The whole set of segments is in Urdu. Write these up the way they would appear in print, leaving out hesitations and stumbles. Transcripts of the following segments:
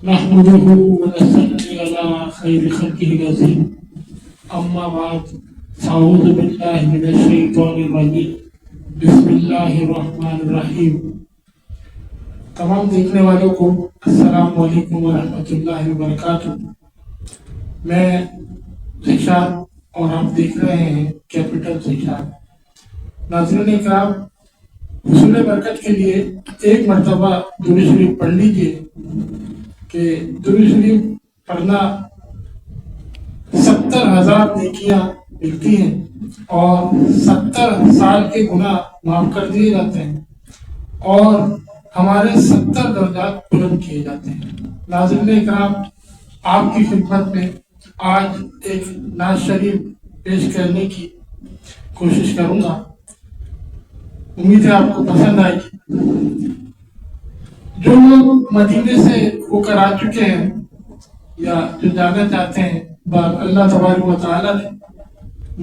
نحمده ونصلي على خير خلقه العظيم اما بعد فاعوذ بالله من الشیطان الرجیم بسم اللہ الرحمن الرحیم۔ تمام دیکھنے والوں کو السلام علیکم ورحمۃ اللہ وبرکاتہ۔ میں ذیشان اور آپ دیکھ رہے ہیں کیپٹل ذیشان۔ ناظرین کرام، حصول برکت کے لیے ایک مرتبہ درود شریف پڑھ لیجیے کہ درود شریف پڑھنا 70,000 نیکیاں ملتی ہیں اور 70 سال کے گناہ معاف کر دیے جاتے ہیں اور ہمارے 70 درجات بلند کیے جاتے ہیں۔ ناظرین اکرام، آپ کی خدمت میں آج ایک نعت شریف پیش کرنے کی کوشش کروں گا، امید ہے آپ کو پسند آئے گی۔ جو لوگ مدینے سے ہو کر آ چکے ہیں یا جو جانا چاہتے ہیں، اللہ تبارک و تعالیٰ نے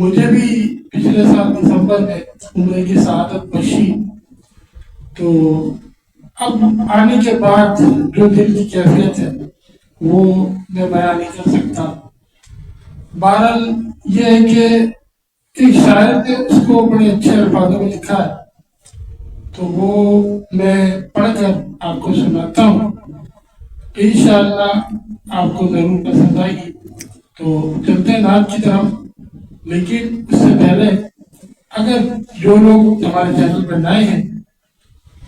مجھے بھی پچھلے سال دسمبر میں عمرے کی سعادت بخشی، تو اب آنے کے بعد جو دل کی کیفیت ہے وہ میں بیان نہیں کر سکتا۔ بہرحال یہ ہے کہ ایک شاعر نے اس کو بڑے اچھے الفاظوں میں لکھا ہے، تو وہ میں پڑھ کر آپ کو سناتا ہوں، انشاءاللہ آپ کو ضرور پسند آئے گی۔ تو چلتے ہیں نعت کی طرف، لیکن اس سے پہلے اگر جو لوگ ہمارے چینل پر نئے ہیں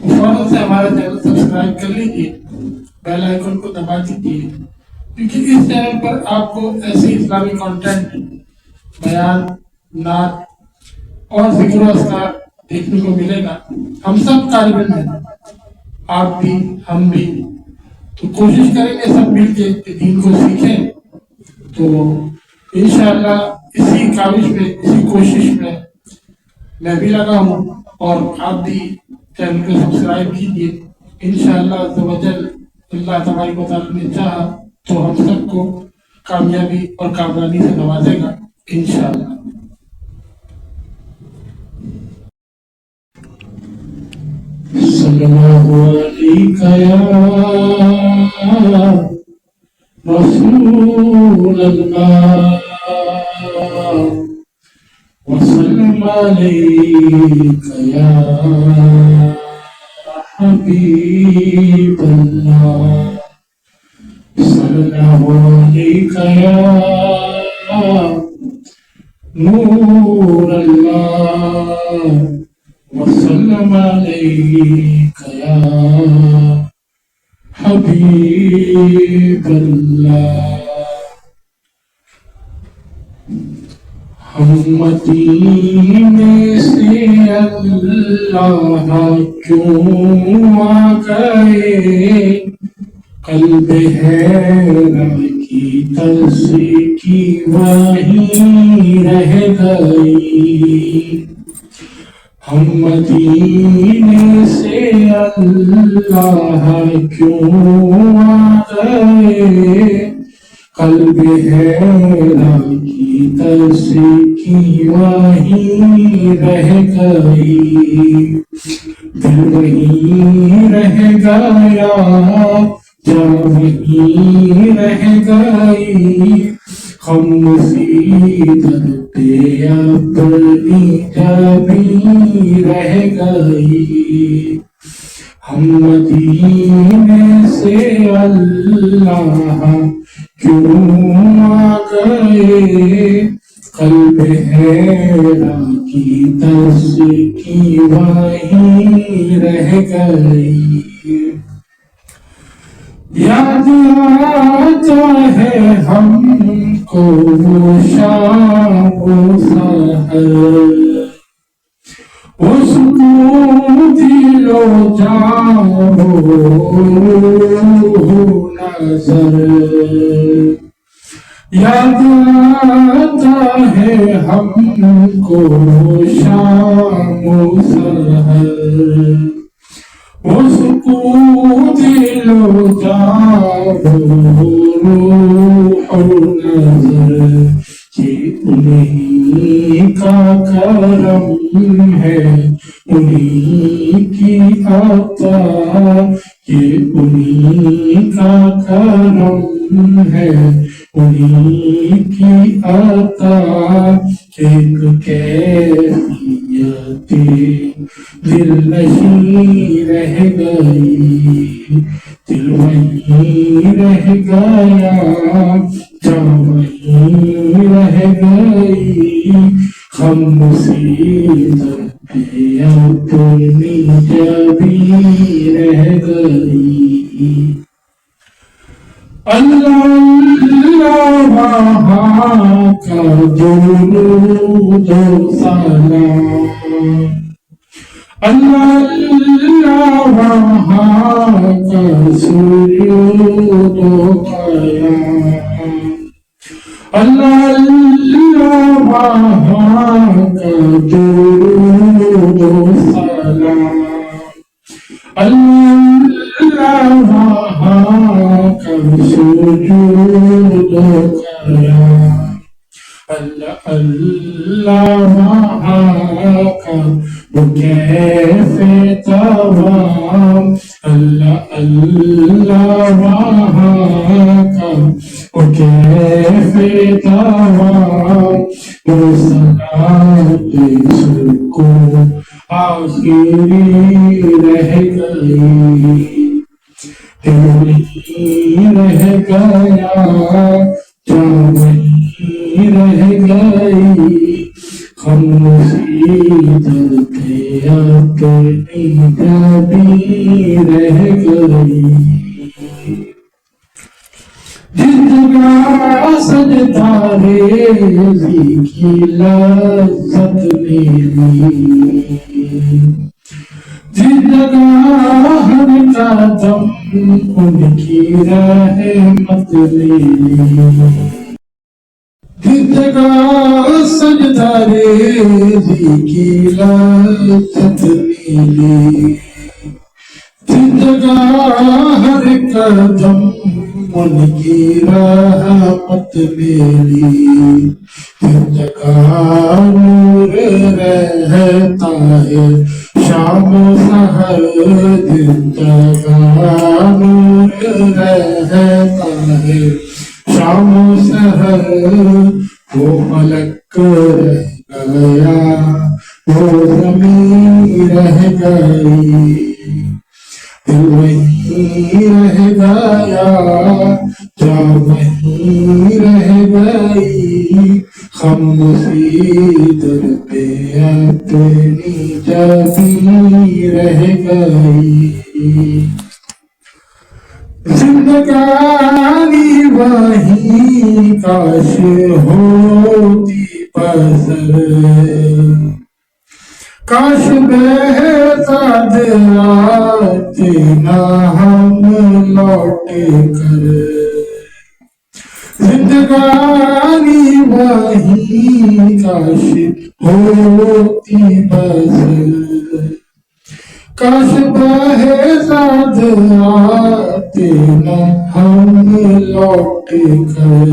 وہ فوراً سے ہمارا چینل سبسکرائب کر لیجیے، بیل آئیکن کو دبا دیجیے، کیونکہ اس چینل پر آپ کو ایسے اسلامی کانٹینٹ، بیان، نعت اور ذکر و اذکار دیکھنے کو ملے گا۔ ہم سب طالب علم ہیں، آپ بھی ہم بھی، تو کوشش کریں گے سب مل کے دین کو سیکھیں۔ تو انشاءاللہ اسی کاوش میں، اسی کوشش میں بھی لگا ہوں، اور آپ بھی چینل کو سبسکرائب کیجیے۔ انشاءاللہ عز و جل اللہ تبارک و تعالیٰ نے چاہا تو ہم سب کو کامیابی اور کامرانی سے نوازے گا انشاءاللہ۔ صلی اللہ علیہ یا رسول اللہ وسلم علیک یا حبیب اللہ، صلی اللہ علیہ یا نور اللہ وسلم علیک یا حبیب اللہ۔ ہم مدینے سے اللہ کیوں آ گئے، قلب حیران کی ترس کی وہیں رہ گئی۔ ہم مدینے سے اللہ کیوں آ گئے، قلب حیران کی ترس کی وہیں رہ گئی۔ دل وہیں رہ گیا، جان وہیں رہ گئی، خاموشی در پہ اپنی جبیں رہ گئی۔ ہم مدینے سے اللہ کیوں آ گئے، قلب حیران کی ترس کی وہیں رہ گئی۔ یاد آتا ہے ہم کو وہ شام و سحر، وہ سکون دل و جان و نظر۔ یاد آتا ہے ہم کو وہ شام و سحر، وہ سکون دل و جان و نظر۔ یہ انہی کا کرم ہے، انہی کی عطا، یہ انہی کا کرم ہے انہی کی عطا ایک کیفیت دل نشیں رہ گئی دل وہیں رہ گیا جان وہیں رہ گئی ہم مصیبت پہ اپنی جبیں رہ گئی اللہ اللہ وہاں کا درود و سلام اللہ اللہ وہاں کا سجود و قیام اللہ اللہ وہاں کا درود و سلام اللہ اللہ وہاں کا سجود و قیام اللہ اللہ وہاں کا کیف توام اللہ اللہ وہاں کا کیف توام وہ صلاۃ سکون آخری رہ گئی دل رہ گیا جان رہ گئی ہم مصیبت پہ اپنی جبیں رہ گئی جس جگہ سجدہ ریزی کی لذت ملی جس جگہ ہر قدم ان کی رحمت ملی جس جگہ سجدہ ریزی کی لذت ملی جس جگہ ہر قدم ان کی رحمت ملی جس جگہ نور رہتا ہے شام و سحر جس جگہ نور رہتا ہے شام و سحر وہ فلک رہ گیا وہ زمین رہ گئی دل وہیں رہ گیا جان وہیں رہ گئی ہم مصیبت پہ اپنی جبیں رہ گئی زندگانی وہیں کاش ہوتی پسر کاش بہزاد آتے نہ ہم لوٹ کر زندگانی وہیں کاش ہوتی بسر کاش بہزاد آتے نہ ہم لوٹ کر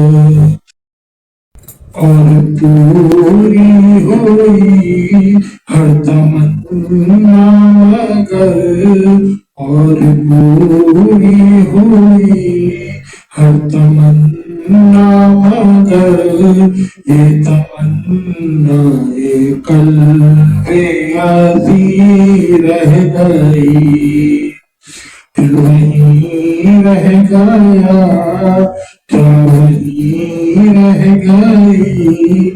اور پوری ہوئی ہر تمنا مگر اور پوری ہوئی ہر تمنا مگر یہ تمنا قلب عزیز رہ گئی دل وہیں رہ گیا جان وہیں رہ گئی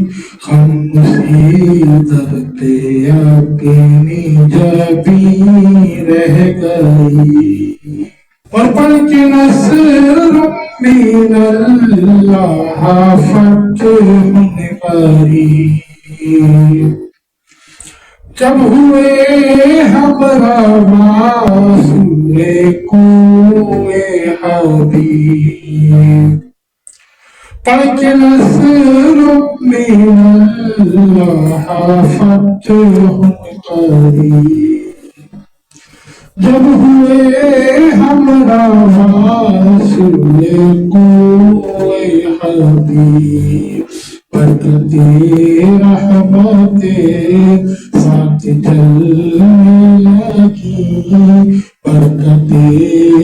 ہم مصیبت پہ اپنی جبیں رہ گئی اور پڑھ کے نصر من اللہ فتح قریب جب ہوئے ہمراہ سورے کوئے حبیب پڑھ کے نصر من اللہ فتح قریب جب ہوئے ہمراہ سورے کوئے حبیب برکتِ رحمت ساتھ چلنے لگی برکتِ